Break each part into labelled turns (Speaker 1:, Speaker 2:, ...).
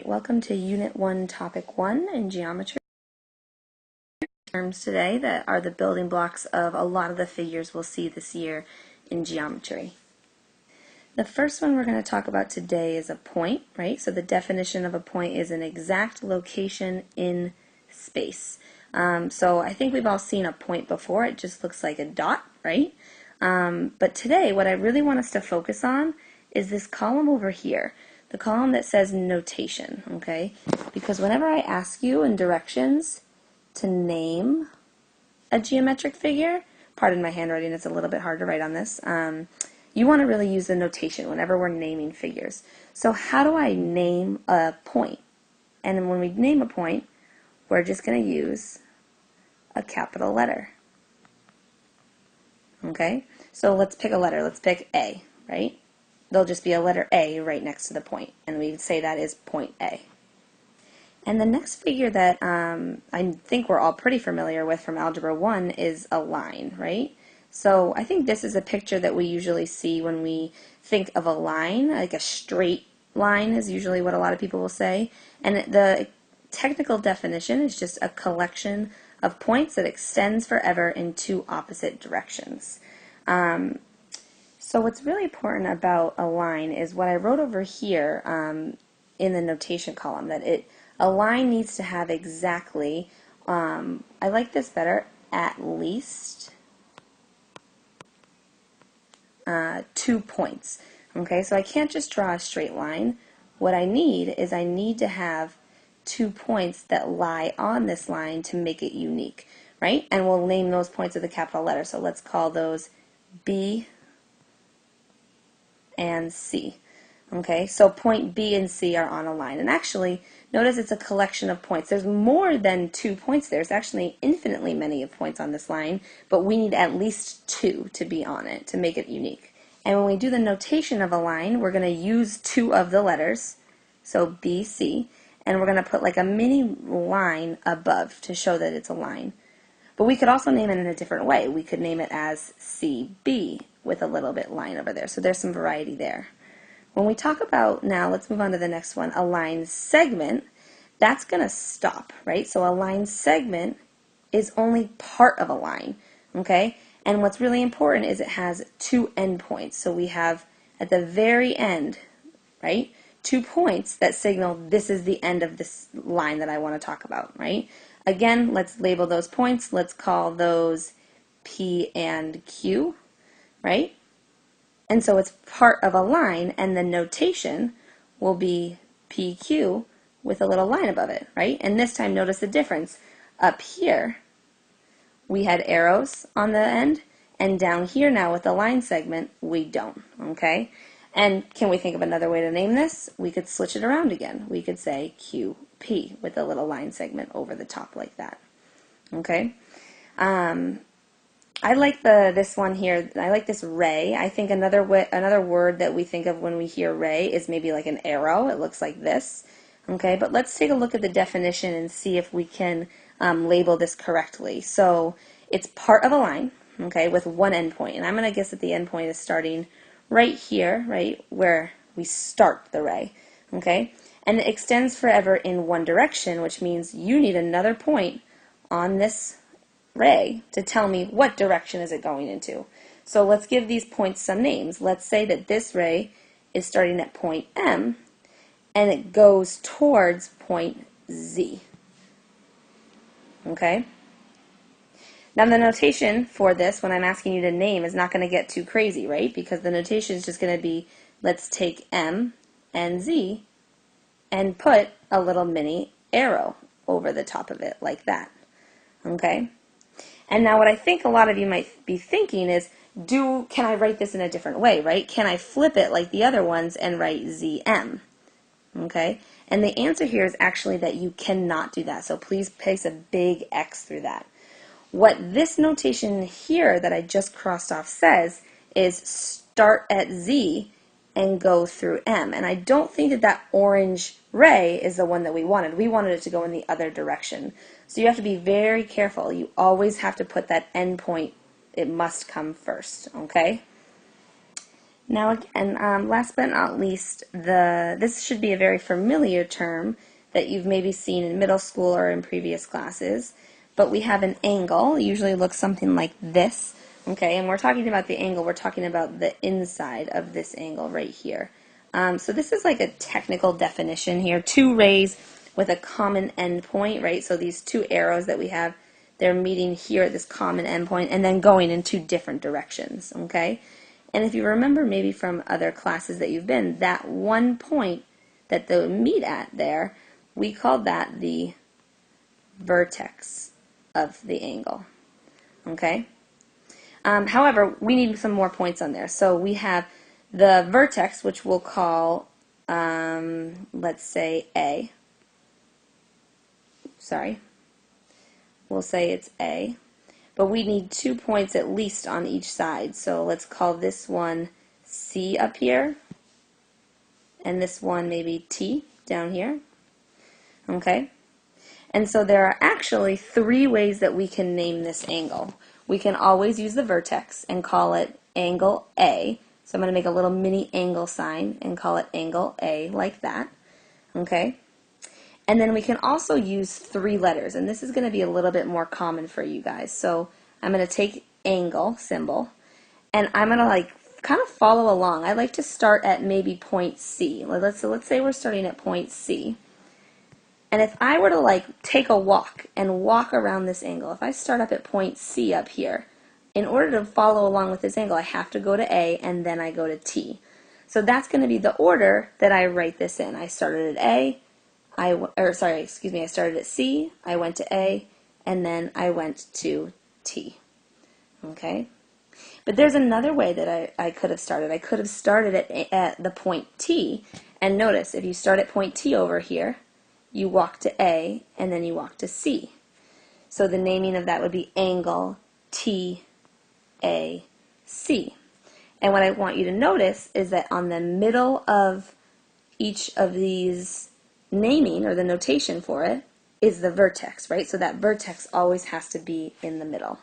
Speaker 1: welcome to Unit 1, Topic 1 in Geometry. Terms today that are the building blocks of a lot of the figures we'll see this year in geometry. The first one we're going to talk about today is a point, right? So the definition of a point is an exact location in space. So I think we've all seen a point before. It just looks like a dot, right? But today what I really want us to focus on is this column over here. The column that says notation, okay? Because whenever I ask you in directions to name a geometric figure, pardon my handwriting, it's a little bit hard to write on this, you want to really use the notation whenever we're naming figures. So how do I name a point? And when we name a point, we're just going to use a capital letter. Okay? So let's pick a letter. Let's pick A, right? There'll just be a letter A right next to the point, and we would say that is point A. And the next figure that I think we're all pretty familiar with from Algebra 1 is a line, right? So I think this is a picture that we usually see when we think of a line, like a straight line is usually what a lot of people will say. And the technical definition is just a collection of points that extends forever in two opposite directions. So what's really important about a line is what I wrote over here in the notation column, that a line needs to have exactly, I like this better, at least 2 points. Okay, so I can't just draw a straight line. What I need is I need to have 2 points that lie on this line to make it unique, right? And we'll name those points with a capital letter. So let's call those B and C. Okay, so point B and C are on a line. And actually, notice it's a collection of points. There's more than 2 points there. There's actually infinitely many of points on this line, but we need at least 2 to be on it to make it unique. And when we do the notation of a line, we're going to use 2 of the letters, so B, C, and we're going to put like a mini line above to show that it's a line. But we could also name it in a different way. We could name it as CB with a little bit line over there. So there's some variety there. When we talk about, now let's move on to the next one, a line segment, that's going to stop, right? So a line segment is only part of a line, okay? And what's really important is it has 2 endpoints. So we have at the very end, right, 2 points that signal this is the end of this line that I want to talk about, right? Again, let's label those points. Let's call those P and Q, right? And so it's part of a line, and the notation will be PQ with a little line above it, right? And this time, notice the difference. Up here, we had arrows on the end, and down here now with the line segment, we don't, okay? And can we think of another way to name this? We could switch it around again. We could say QP with a little line segment over the top like that, okay? I like this one here. I like this ray. I think another word that we think of when we hear ray is maybe like an arrow. It looks like this. Okay, but let's take a look at the definition and see if we can label this correctly. So it's part of a line, okay, with one endpoint. And I'm going to guess that the endpoint is starting right here, right, where we start the ray. Okay, and it extends forever in one direction, which means you need another point on this ray to tell me what direction is it going into. So let's give these points some names. Let's say that this ray is starting at point M and it goes towards point Z. Okay? Now the notation for this, when I'm asking you to name, is not going to get too crazy, right? Because the notation is just going to be, let's take M and Z and put a little mini arrow over the top of it like that. Okay? And now what I think a lot of you might be thinking is, can I write this in a different way, right? Can I flip it like the other ones and write ZM? Okay? And the answer here is actually that you cannot do that. So please place a big X through that. What this notation here that I just crossed off says is start at Z and go through M. And I don't think that that orange ray is the one that we wanted. We wanted it to go in the other direction. So you have to be very careful. You always have to put that endpoint, it must come first, okay? Now again, last but not least, this should be a very familiar term that you've maybe seen in middle school or in previous classes, but we have an angle. It usually looks something like this, okay, and we're talking about the angle, we're talking about the inside of this angle right here. So this is like a technical definition here, two rays with a common endpoint, right? So these two arrows that we have, they're meeting here at this common endpoint and then going in two different directions, okay? And if you remember maybe from other classes that you've been, that one point that they meet at there, we called that the vertex of the angle, okay? However, we need some more points on there. So we have the vertex, which we'll call, let's say A. Sorry. We'll say it's A. But we need 2 points at least on each side. So let's call this one C up here, and this one maybe T down here. Okay? And so there are actually 3 ways that we can name this angle. We can always use the vertex and call it angle A. So I'm going to make a little mini angle sign and call it angle A like that. Okay? And then we can also use 3 letters, and this is going to be a little bit more common for you guys. So I'm going to take angle symbol, and I'm going to like kind of follow along. I like to start at maybe point C. Let's say we're starting at point C. And if I were to like take a walk and walk around this angle, if I start up at point C up here, in order to follow along with this angle, I have to go to A and then I go to T. So that's going to be the order that I write this in. I started at A, I started at C, I went to A, and then I went to T. Okay? But there's another way that I could have started. I could have started at the point T, and notice, if you start at point T over here, you walk to A, and then you walk to C. So the naming of that would be angle T, A, C. And what I want you to notice is that on the middle of each of these naming, or the notation for it, is the vertex, right? So that vertex always has to be in the middle.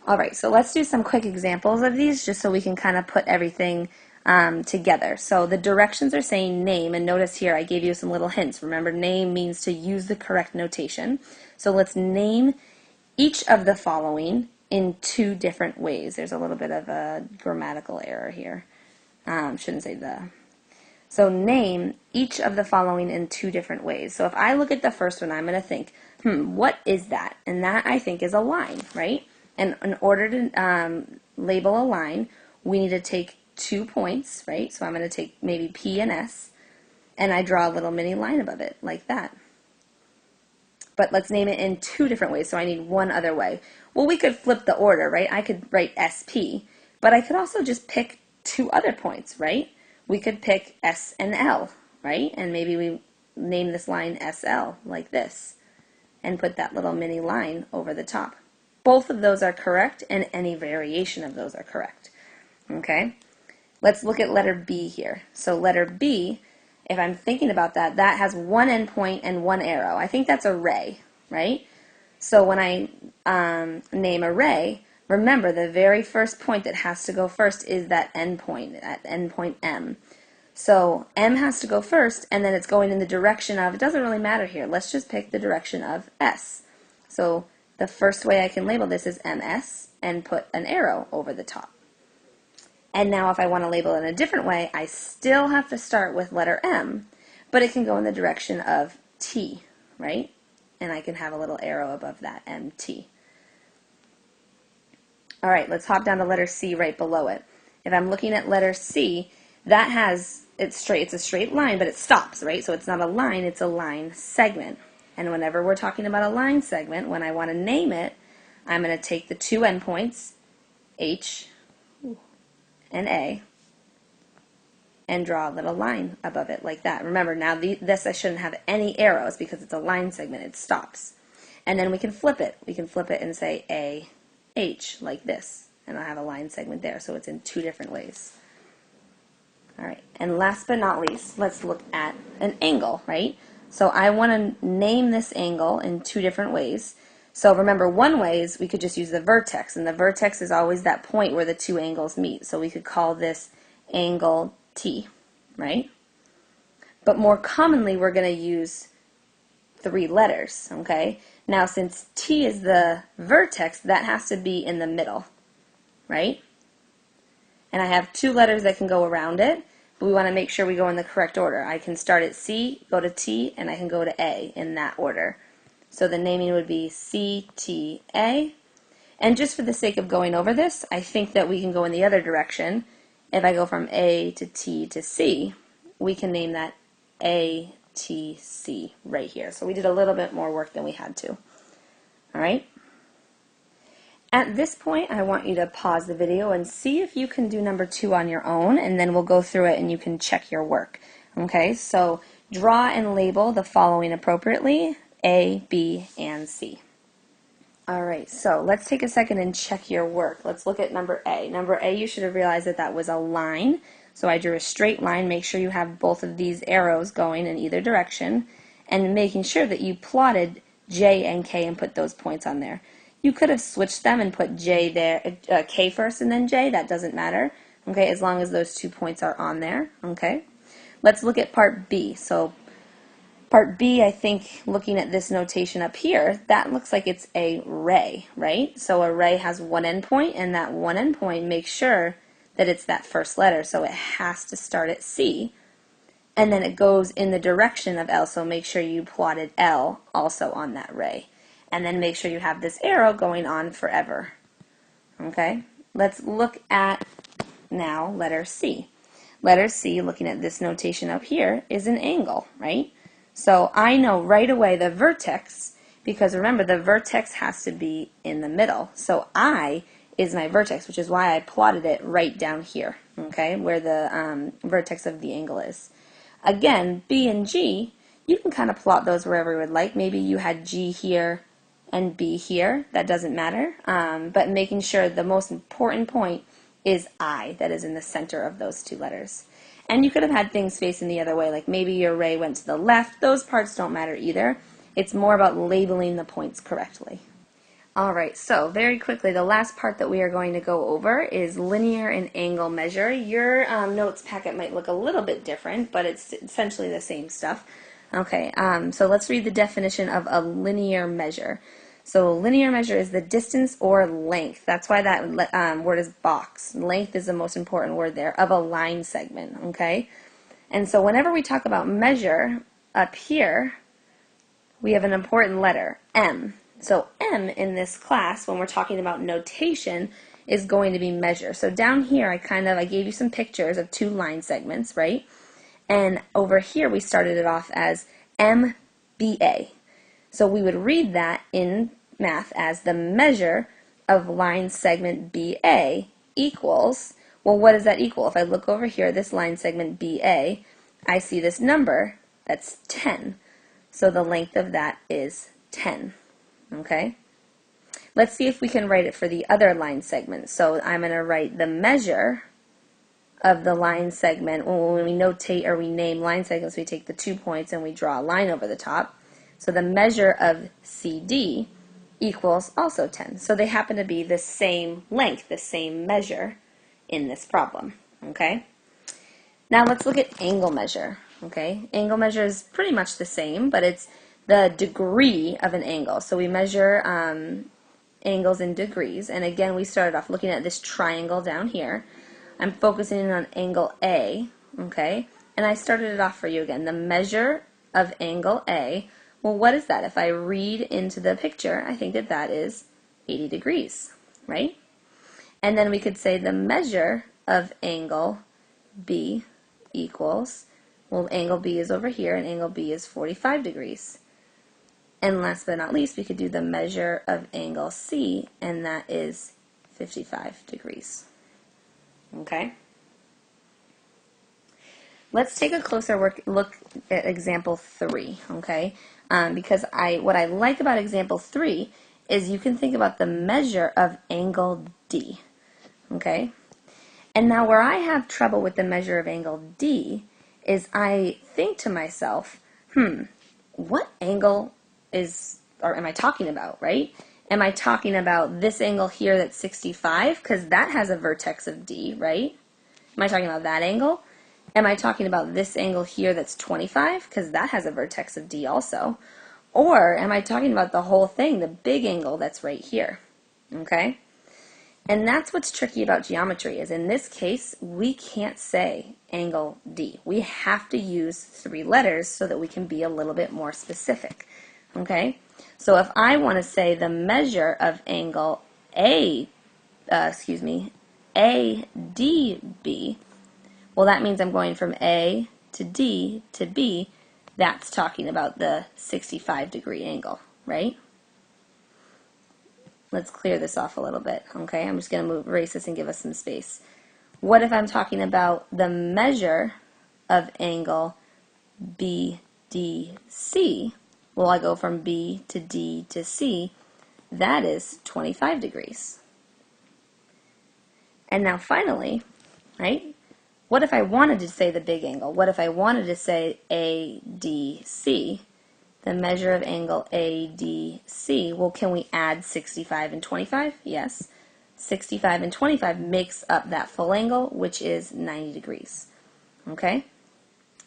Speaker 1: All right, so let's do some quick examples of these just so we can kind of put everything together. So the directions are saying name, and notice here I gave you some little hints. Remember, name means to use the correct notation. So let's name each of the following in 2 different ways. There's a little bit of a grammatical error here. Shouldn't say the. So name each of the following in 2 different ways. So if I look at the first one, I'm going to think, what is that? And that, I think, is a line, right? And in order to label a line, we need to take 2 points, right? So I'm going to take maybe P and S, and I draw a little mini line above it, like that. But let's name it in 2 different ways, so I need one other way. Well, we could flip the order, right? I could write SP, but I could also just pick 2 other points, right? We could pick S and L, right? And maybe we name this line SL, like this, and put that little mini line over the top. Both of those are correct, and any variation of those are correct. Okay? Let's look at letter B here. So letter B, if I'm thinking about that, that has 1 endpoint and 1 arrow. I think that's a ray, right? So when I name a ray, remember the very first point that has to go first is that endpoint, at endpoint M. So M has to go first, and then it's going in the direction of, it doesn't really matter here, let's just pick the direction of S. So the first way I can label this is MS and put an arrow over the top. And now if I want to label it in a different way, I still have to start with letter M, but it can go in the direction of T, right? And I can have a little arrow above that, MT. All right, let's hop down to letter C right below it. If I'm looking at letter C, that has, it's a straight line, but it stops, right? So it's not a line, it's a line segment. And whenever we're talking about a line segment, when I want to name it, I'm going to take the 2 endpoints, H and A, and draw a little line above it like that. Remember, now this I shouldn't have any arrows because it's a line segment, it stops. And then we can flip it. We can flip it and say A, H, like this. And I'll have a line segment there, so it's in 2 different ways. All right, and last but not least, let's look at an angle, right? So I want to name this angle in 2 different ways. So remember, one way is we could just use the vertex, and the vertex is always that point where the two angles meet. So we could call this angle T, right? But more commonly, we're going to use 3 letters, okay? Now, since T is the vertex, that has to be in the middle, right? And I have 2 letters that can go around it, but we want to make sure we go in the correct order. I can start at C, go to T, and I can go to A in that order. So the naming would be CTA. And just for the sake of going over this, I think that we can go in the other direction. If I go from A to T to C, we can name that ATC right here. So we did a little bit more work than we had to. All right? At this point, I want you to pause the video and see if you can do number 2 on your own, and then we'll go through it and you can check your work. Okay, so draw and label the following appropriately: A, B, and C. All right, so let's take a second and check your work. Let's look at number A. Number A, you should have realized that that was a line. So I drew a straight line. Make sure you have both of these arrows going in either direction, and making sure that you plotted J and K and put those points on there. You could have switched them and put J there, K first and then J. That doesn't matter, okay, as long as those 2 points are on there, okay? Let's look at part B. So part B, I think, looking at this notation up here, that looks like it's a ray, right? So a ray has one endpoint, and that one endpoint makes sure that it's that first letter, so it has to start at C, and then it goes in the direction of L, so make sure you plotted L also on that ray. And then make sure you have this arrow going on forever. Okay? Let's look at now letter C. Letter C, looking at this notation up here, is an angle, right? So I know right away the vertex, because remember the vertex has to be in the middle. So I is my vertex, which is why I plotted it right down here, okay, where the vertex of the angle is. Again, B and G, you can kind of plot those wherever you would like. Maybe you had G here and B here, that doesn't matter, but making sure the most important point is I, that is in the center of those 2 letters. And you could have had things facing the other way, like maybe your ray went to the left. Those parts don't matter either. It's more about labeling the points correctly. Alright, so very quickly, the last part that we are going to go over is linear and angle measure. Your notes packet might look a little bit different, but it's essentially the same stuff. Okay, so let's read the definition of a linear measure. So linear measure is the distance or length. That's why that word is box. Length is the most important word there, of a line segment, okay? And so whenever we talk about measure, up here, we have an important letter, M. So M in this class, when we're talking about notation, is going to be measure. So down here, I gave you some pictures of 2 line segments, right? And over here, we started it off as MBA. So we would read that in math as the measure of line segment BA equals, well, what does that equal? If I look over here, this line segment BA, I see this number, that's 10. So the length of that is 10, okay? Let's see if we can write it for the other line segment. So I'm going to write the measure of the line segment. When we notate or we name line segments, we take the 2 points and we draw a line over the top. So the measure of CD equals also 10. So they happen to be the same length, the same measure in this problem. Okay? Now let's look at angle measure. Okay? Angle measure is pretty much the same, but it's the degree of an angle. So we measure angles in degrees. And again, we started off looking at this triangle down here. I'm focusing on angle A, okay? And I started it off for you again. The measure of angle A, well, what is that? If I read into the picture, I think that that is 80 degrees, right? And then we could say the measure of angle B equals, well, angle B is over here, and angle B is 45 degrees. And last but not least, we could do the measure of angle C, and that is 55 degrees. Okay? Let's take a closer look at example 3, okay? Because what I like about example 3 is you can think about the measure of angle D, okay? And now where I have trouble with the measure of angle D is I think to myself, what angle is am I talking about, right? Am I talking about this angle here that's 65? Because that has a vertex of D, right? Am I talking about that angle? Am I talking about this angle here that's 25? Because that has a vertex of D also. Or am I talking about the whole thing, the big angle that's right here? Okay? And that's what's tricky about geometry, is in this case, we can't say angle D. We have to use 3 letters so that we can be a little bit more specific. Okay? So if I want to say the measure of angle ADB, well, that means I'm going from A to D to B. That's talking about the 65-degree angle, right? Let's clear this off a little bit, okay? I'm just going to erase this and give us some space. What if I'm talking about the measure of angle BDC? Well, I go from B to D to C. That is 25 degrees. And now finally, right? What if I wanted to say the big angle? What if I wanted to say ADC? The measure of angle ADC. Well, can we add 65 and 25? Yes. 65 and 25 makes up that full angle, which is 90 degrees. Okay?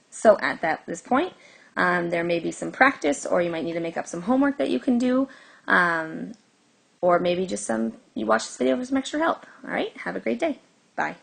Speaker 1: So at this point, there may be some practice, or you might need to make up some homework that you can do, or maybe just you watch this video for some extra help. All right? Have a great day. Bye.